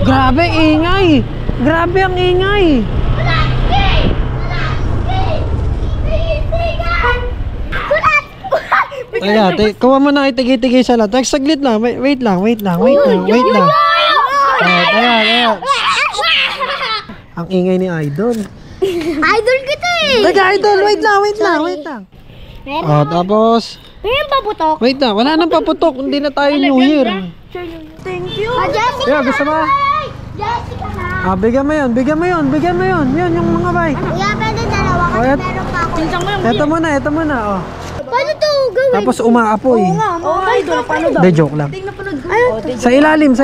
Grabe, ingay! Grabe ang ingay! Ay, ate, kuha mo na itigay-tigay sa lahat. Saglit lang, wait lang. Ayan. Ang ingay ni Idol. Idol kita eh! Nag-idol, wait lang. Oh, tapos... Ngayon paputok? Wait na, wala nang paputok. Hindi na tayo New Year. Thank you! Jessica! Yeah, gusto mo? Jessica na! Bigyan mo yun. Yun, yung mga bike. Kuya, pwede dalawa kasi meron pa ako. Ito muna, oh. Paano to gawin? Tapos umaapoy. Idol, paano daw? Hindi, joke lang. Sa ilalim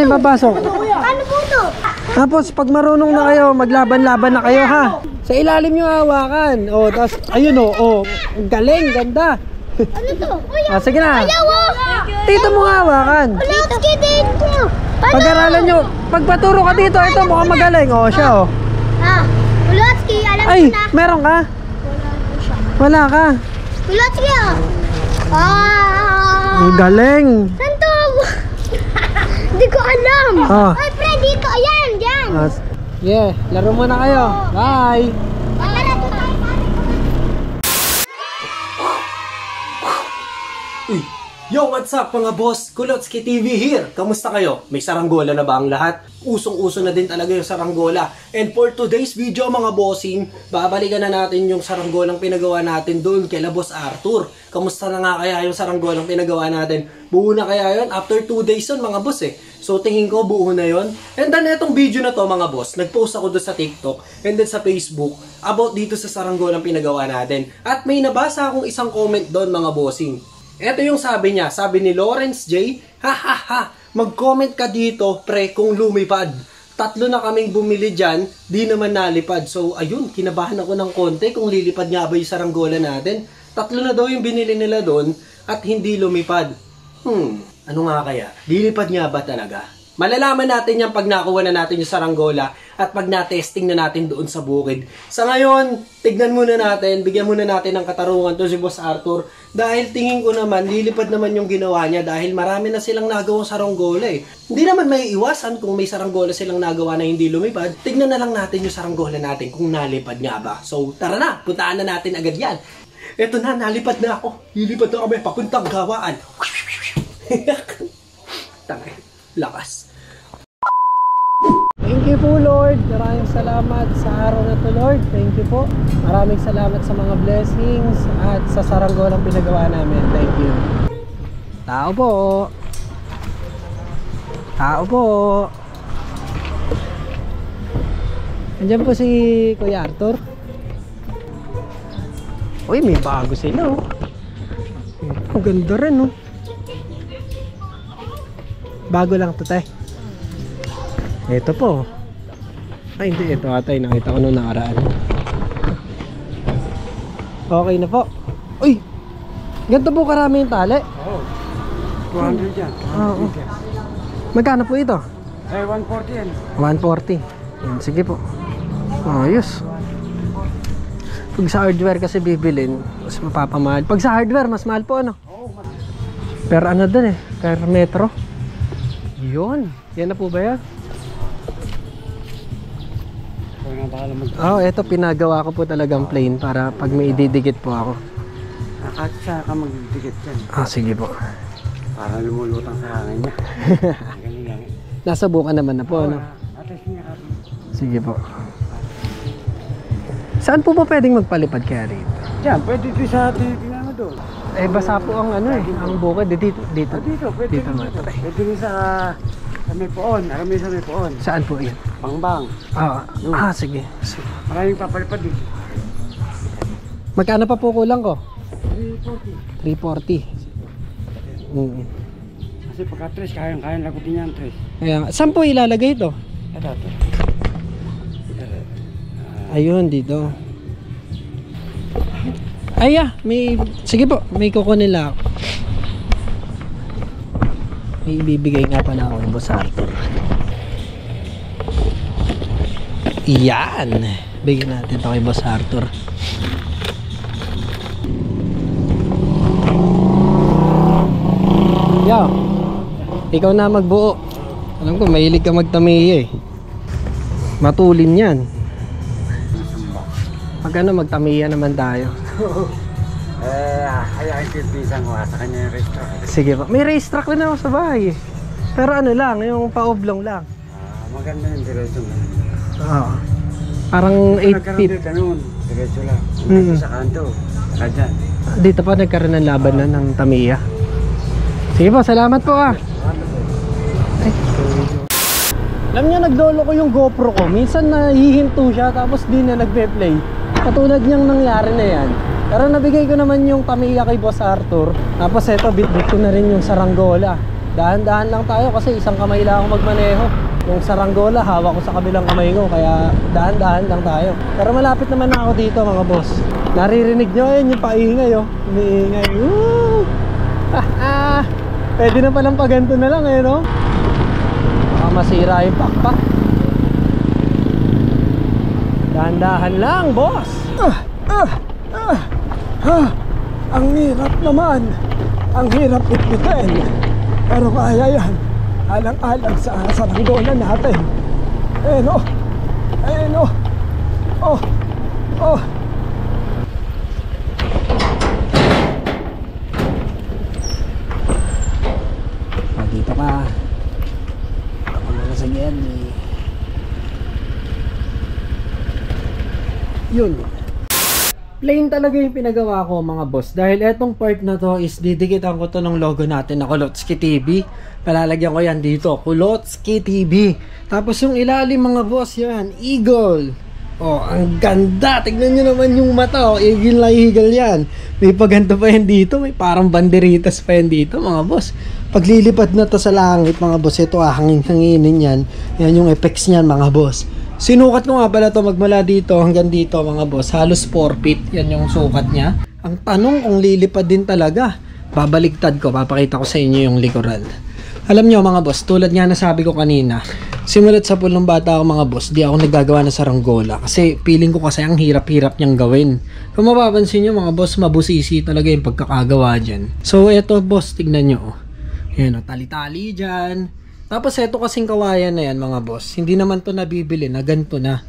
papasok. Paano po to? Tapos pag marunong na kayo, maglaban-laban na kayo, ha? Sa ilalim yung hawakan. Oh, tapos ayun oh. Galing, ganda. Ano to? Sige na. Ayaw oh! Dito mo hawakan. Let's get dito! Pag-aralan nyo, pagpaturo ka dito, ito mukhang magaling. Oh, siya oh. Kulotski, alam ko Ay, na. meron ka? Wala ka. Kulotski oh! Ang galing. Saan to? Hindi ko alam. Ay, pre, dito. Ayan, dyan. Yeah, laro muna kayo. Bye. Yo, what's up mga boss? Kulotski TV here. Kamusta kayo? May saranggola na ba ang lahat? Usong-uso na din talaga yung saranggola. And for today's video mga bossing, babalikan na natin yung saranggolang pinagawa natin doon kay Boss Arthur. Kamusta na nga kaya yung saranggolang pinagawa natin? Buo na kaya yun? After 2 days yun mga boss eh. So tingin ko buo na yun. And then itong video na to mga boss, nag-post ako doon sa TikTok and then sa Facebook about dito sa saranggolang pinagawa natin. At may nabasa akong isang comment doon mga bossing. Ito yung sabi niya, sabi ni Lawrence J, mag-comment ka dito pre kung lumipad. 3 na kaming bumili dyan, di naman nalipad. So ayun, kinabahan ako ng konti kung lilipad nga ba yung saranggola natin. 3 na daw yung binili nila doon at hindi lumipad. Ano nga kaya? Lilipad nga ba talaga? Malalaman natin yan pag nakuha na natin yung saranggola at pag na-testing na natin doon sa bukid. Sa ngayon, tignan muna natin, bigyan muna natin ng katarungan to si Boss Arthur. Dahil tingin ko naman, lilipad naman yung ginawa niya dahil marami na silang nagawang saranggola eh. Hindi naman may iwasan kung may saranggola silang nagawa na hindi lumipad. Tignan na lang natin yung saranggola natin kung nalipad nga ba. So tara na, puntaan na natin agad yan. Eto na, nalipad na ako. Lilipad na kami papuntang gawaan. Tangay, lakas. Thank you po Lord. Maraming salamat sa araw na to Lord. Thank you po. Maraming salamat sa mga blessings at sa saranggolang pinagawa namin. Thank you. Tao po. Tao po. Andiyan po si Kuya Arthur. Uy, may bago sila oh. Ang ganda rin oh. Bago lang to tay. Ito po. Ay hindi, ito atay. Nakita ko nung nakaraan. Okay na po. Uy! Ganito po karami yung tali? Oo. 200 yan. Oo. Magkano po ito? 140 yan. 140. Yan, sige po. Ayos. Pag sa hardware kasi bibilin, mas mapapamahal. Pag sa hardware, mas mahal po ano? Oo. Per ano dun eh? Per metro. Yun. Yan na po ba yan? Oh, eto pinagawa ko po talagang plain para pag may ididikit po ako. At siya ka magdidikit yan. Sige po. Para lumulutang sa hangin niya. Ganun lang. Nasubukan naman na po, ano? Sige po. Saan po ba pwedeng magpalipad kaya rito? Diyan, pwede dito sa titignan mo doon. Eh, basa po ang ano eh, ang bukid. Dito. Dito, pwede dito. Pwede rin sa may poon. Alam mo sa may poon. Saan po yun? Pangbang. Sige. Maraming papalipad dito. Magkano pa po kulang ko? 340. 340. Kasi pagka 3, kayang lagutin yan 3. Kaya, saan po ilalagay ito? Ito. Ayun, dito. Sige po, may kukunin lang ako. May ibibigay nga pala ako ng Boss Arthur. Yan! Bigyan natin ito kay Boss Arthur. Yo! Ikaw na magbuo. Alam ko, mahilig ka magtamiya eh. Matulin yan. Pag ano, magtamiya naman tayo. Ayakin titisan ko sa kanya yung racetrack. Sige pa. May racetrack rin ako sa bahay eh. Pero ano lang, yung pa-oblong lang. Maganda yung diretso na. Oo. Parang 8 feet. Ganun, diretso lang. Sa kanto, saka dyan. Dito pa nagkaroon ng laban na ng tamiya. Sige po, salamat po ah. Ay. Alam nyo, naglolo ko yung GoPro ko. Minsan nahihinto siya tapos di na nagpe-play. Katulad niyang nangyari na yan. Pero nabigay ko naman yung tamiya kay Boss Arthur. Tapos eto, bit-bit ko na rin yung saranggola. Dahan-dahan lang tayo kasi isang kamay lang ako magmaneho. Yung saranggola, hawak ko sa kabilang kamay ko. Kaya dahan-dahan lang tayo. Pero malapit naman na ako dito mga boss. Naririnig nyo, ayun yung paingay oh. Umiingay. Woo! Pwede na palang paganto na lang eh no. Baka masira yung pakpak. Dahan-dahan lang boss. Ang hirap naman. Ang hirap itbitin. Pero kaya yan. Alang-alang sa saranggola natin. Ayun oh. Ayun oh. Oh. Oh. Dito ka. Ako na sa yan eh. Yun. Plain talaga yung pinagawa ko mga boss. Dahil etong part na to is didikitan ko to ng logo natin na Kulotski TV. Palalagyan ko yan dito. Kulotski TV. Tapos yung ilalim mga boss yan. Eagle. Oh, ang ganda. Tignan nyo naman yung mata. Oh, eagle na eagle yan. May paganto pa yan dito. May parang banderitas pa yan dito mga boss. Paglilipad na to sa langit mga boss. Ito hangin-hanginin yan. Yan yung effects niyan mga boss. Sinukat ko nga pala to magmula dito hanggang dito mga boss. Halos 4 feet. Yan yung sukat niya. Ang tanong kung lilipad din talaga. Babaligtad ko. Papakita ko sa inyo yung likuran. Alam nyo mga boss, tulad nga nasabi ko kanina, simulat sa pulong bata ako mga boss, di ako naggagawa ng saranggola. Kasi feeling ko kasi ang hirap-hirap niyang gawin. Kung mapapansin nyo mga boss, mabusisi talaga yung pagkakagawa dyan. So eto boss, tignan nyo. Yan o, tali-tali dyan. Tapos eto kasing kawayan na yan mga boss, hindi naman to nabibili na ganito na.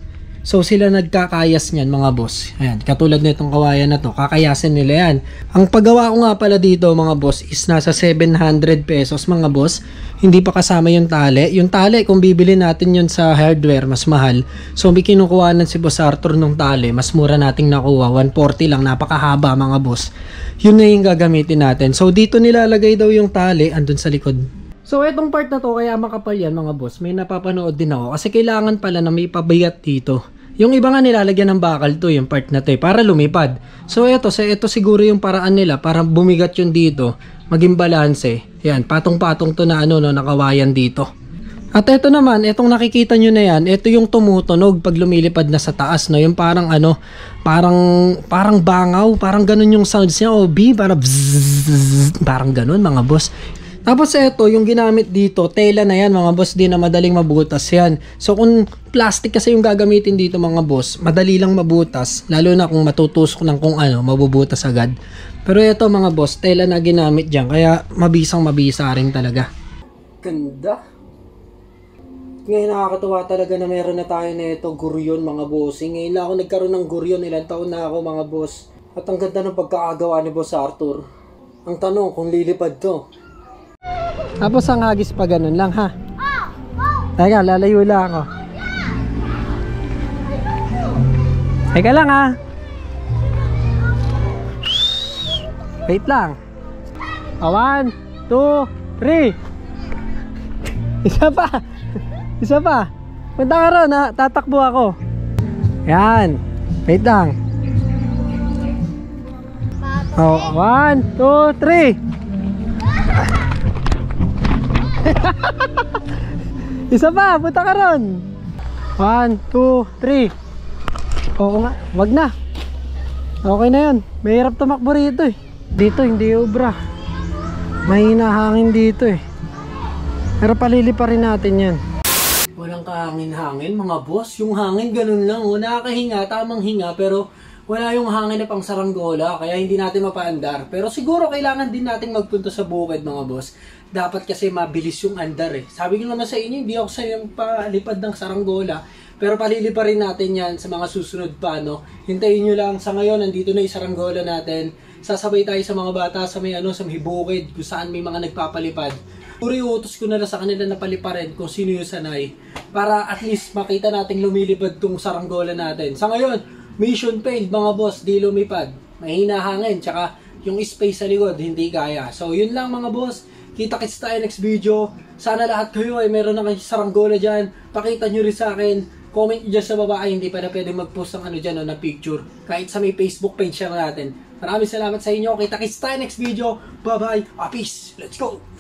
So sila nagkakayas niyan mga boss. Ayan, katulad nitong kawayan na to, kakayasin nila yan. Ang paggawa ko nga pala dito mga boss is nasa 700 pesos mga boss. Hindi pa kasama yung tali. Yung tali kung bibili natin yun sa hardware mas mahal. So may kinukuhanan si Boss Arthur nung tali, mas mura nating nakuha, 140 lang, napakahaba mga boss. Yun na yung gagamitin natin. So dito nilalagay daw yung tali andun sa likod. So etong part na to kaya makapal yan mga boss, may napapanood din ako kasi kailangan pala na may pabigat dito. Yung iba nga nilalagyan ng bakal to, yung part na to para lumipad. So eto siguro yung paraan nila para bumigat yun dito, maging balanse. Yan, patong-patong to na ano no, nakawayan dito. At eto naman, etong nakikita nyo na yan, eto yung tumutunog pag lumilipad na sa taas no, yung parang ano, parang bangaw, parang ganun yung sounds niya, o parang bzzz, parang ganun mga boss. Tapos eto, yung ginamit dito, tela na yan mga boss, di na madaling mabutas yan. So kung plastic kasi yung gagamitin dito mga boss, madali lang mabutas, lalo na kung matutusok ng kung ano, mabubutas agad. Pero eto mga boss, tela na ginamit dyan, kaya mabisang mabisa rin talaga. Ganda. Ngayon nakakatuwa talaga na meron na tayo na ito, guryon mga bossing. Ngayon lang ako nagkaroon ng guryon, ilang taon na ako mga boss. At ang ganda ng pagkakagawa ni Boss Arthur. Ang tanong kung lilipad to. Tapos ang hagis pa ganun lang ha. Teka, lalayo lang ako. Teka lang ha. Wait lang. 1, 2, 3. Isa pa. Isa pa. Punta ka ron ha. Tatakbo ako. Yan. Wait lang. Oh, 1, 2, 3. Isa pa, punta ka ron. 1, 2, 3. Oo nga, wag na. Okay na yun. Mahirap tumakbo rito eh. Dito hindi ubra. Mahina hangin dito eh. Pero palilipa rin natin yan. Walang kahangin-hangin mga boss. Yung hangin ganun lang. Nakakahinga, tamang hinga. Pero wala yung hangin na pang saranggola, kaya hindi natin mapaandar. Pero siguro kailangan din natin magpunta sa bukid mga boss. Dapat kasi mabilis yung andar eh. Sabi ko naman sa inyo, hindi ako sayang palipad ng saranggola. Pero palilipa rin natin yan sa mga susunod pa, no? Hintayin nyo lang, sa ngayon, nandito na yung saranggola natin. Sasabay tayo sa mga bata sa may bukid, kung saan may mga nagpapalipad. Puri utos ko na lang sa kanila na paliparin kung sino yung sanay. Para at least makita nating lumilipad tong saranggola natin. Sa ngayon, mission failed mga boss, di lumipad. Mahina hangin, tsaka yung space sa likod, hindi kaya. So yun lang mga boss, kita-kits tayo next video. Sana lahat kayo ay meron na kayo saranggola dyan. Pakita nyo rin sa akin. Comment nyo dyan sa baba ay hindi pa na pwede mag-post ng dyan na picture. Kahit sa may Facebook page share natin. Maraming salamat sa inyo. Kita-kits tayo next video. Bye-bye. Peace. Let's go.